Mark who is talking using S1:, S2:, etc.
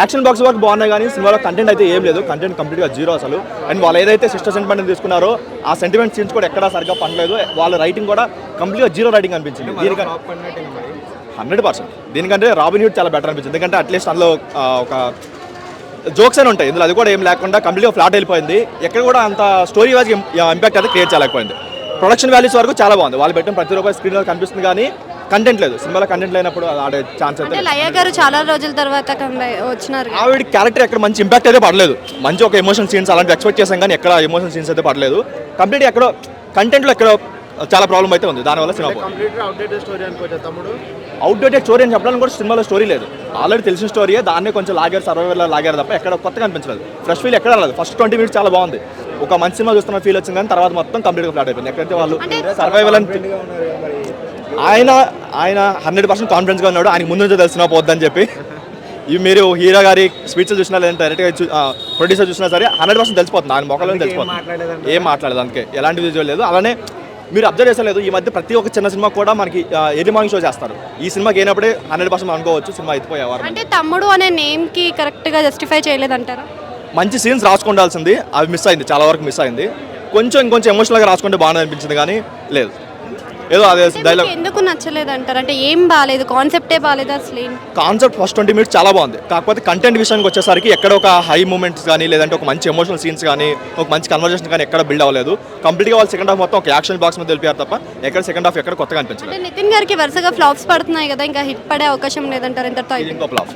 S1: Action box వరకు బాగున్నాయి కానీ సినిమాలో కంటెంట్ అయితే ఏం లేదు. కంటెంట్ కంప్లీట్గా జీరో అసలు. అండ్ వాళ్ళు ఏదైతే సిస్టర్ సెంటిమెంట్ తీసుకున్నారో ఆ సెంటిమెంట్ సీన్స్ కూడా ఎక్కడా సరిగ్గా పడలేదు. వాళ్ళ రైటింగ్ కూడా కంప్లీట్గా జీరో రైటింగ్ అనిపించింది. దీనికంటే 100%. దీనికంటే రాబిన్ హుడ్ చాలా బెటర్ అనిపించింది. ఎందుకంటే అట్లీస్ట్ అందులో ఒక జోక్స్ అని ఉంటాయి ఇందులో, అది కూడా ఏం లేకుండా కంప్లీట్గా ఫ్లాట్ వెళ్ళిపోయింది. ఎక్కడ కూడా అంత స్టోరీ వైజ్ ఇంపాక్ట్ అయితే క్రియేట్ చేయలేకపోయింది. ప్రొడక్షన్ వాల్యూస్ వరకు చాలా బాగుంది. వాళ్ళు పెట్టిన ప్రతి రూపాయి స్క్రీన్లో కనిపిస్తుంది కానీ కంటెంట్ లేదు. సినిమాలో కంటెంట్ లేనప్పుడు ఆడే ఛాన్స్ అయితే.
S2: లయ గారు చాలా రోజుల తర్వాత వచ్చినారు.
S1: ఆవిడ క్యారెక్టర్ ఎక్కడ మంచి ఇంపాక్ట్ అయితే పడలేదు. మంచి ఒక ఎమోషనల్ సీన్స్ అలాంటి ఎక్స్పెక్ట్ చేసాం కానీ ఎక్కడ ఎమోషనల్ సీన్స్ అయితే పడలేదు. కంప్లీట్ ఎక్కడో కంటెంట్లో ఎక్కడో చాలా ప్రాబ్లం అయితే ఉంది. దానివల్ల సినిమా అవుట్డేటెడ్ స్టోరీ అని చెప్పడానికి కూడా సినిమాలో స్టోరీ లేదు. ఆల్రెడీ తెలిసిన స్టోరీయే, దాన్నే కొంచెం లాగారు, సర్వైవల్ లాగారు తప్ప ఎక్కడ కొత్తగా అనిపించలేదు. ఫ్రెష్ ఫీల్ ఎక్కడ రాలేదు. ఫస్ట్ 20 minutes చాలా బాగుంది, ఒక మంచి సినిమా చూస్తున్న ఫీల్ వచ్చింది కానీ తర్వాత మొత్తం కంప్లీట్గా ఫ్లాట్ అయిపోయింది. ఎక్కడైతే వాళ్ళు సర్వైవల్ అని ఆయన 100% కాన్ఫిడెన్స్గా ఉన్నాడు. ఆయనకు ముందు నుంచి తెలిసినా పోద్దని చెప్పి మీరు హీరో గారి స్పీచ్లు చూసినా లేదంటే డైరెక్ట్గా ప్రొడ్యూసర్ చూసినా సరే 100% తెలిసిపోతుంది. ఆయన మొక్కలో తెలిసిపోతుంది. ఏం మాట్లాడలేదు, అందుకే ఎలాంటి విజువల్ లేదు. అలానే మీరు అబ్జర్వ్ చేసలేదు, ఈ మధ్య ప్రతి ఒక్క చిన్న సినిమా కూడా మనకి ఎర్లీ మార్నింగ్ షో చేస్తారు. ఈ సినిమాకి అయినప్పుడే 100% అనుకోవచ్చు సినిమా అయిపోయేవారు.
S2: అంటే తమ్ముడు అనే నేమ్కి కరెక్ట్గా జస్టిఫై చేయలేదంటారా?
S1: మంచి సీన్స్ రాసుకుండాల్సింది, అవి మిస్ అయింది, చాలా వరకు మిస్ అయింది. ఇంకొంచెం ఎమోషనల్గా రాసుకుంటే బాగా అనిపించింది కానీ లేదు. ఏదో అదే డైలాగ్
S2: ఎందుకు నచ్చలేదు అంటారు? అంటే ఏం బాగాలేదు, కాన్సెప్టే బాగాలేదు అసలు.
S1: కాన్సెప్ట్ ఫస్ట్ 20 minutes చాలా బాగుంది. కాకపోతే కంటెంట్ విషయానికి వచ్చేసరికి ఎక్కడ ఒక హై మూమెంట్స్ కానీ లేదంటే ఒక మంచి ఎమోషనల్ సీన్స్ కానీ ఒక మంచి కన్వర్జేషన్ కానీ ఎక్కడ బిల్డ్ అవ్వలేదు. కంప్లీట్గా వాళ్ళు సెకండ్ హాఫ్ మొత్తం ఒక యాక్షన్ బాక్స్ మీద తెలిపారు తప్ప ఎక్కడ సెకండ్ హాఫ్ ఎక్కడ కొత్తగా అనిపించలేదు.
S2: నితిన్ గారికి వరుసగా ఫ్లాప్స్ పడుతున్నాయి కదా, ఇంకా హిట్ పడే అవకాశం లేదంటారు ఇంతతో?
S1: ఇంకో ఫ్లాప్.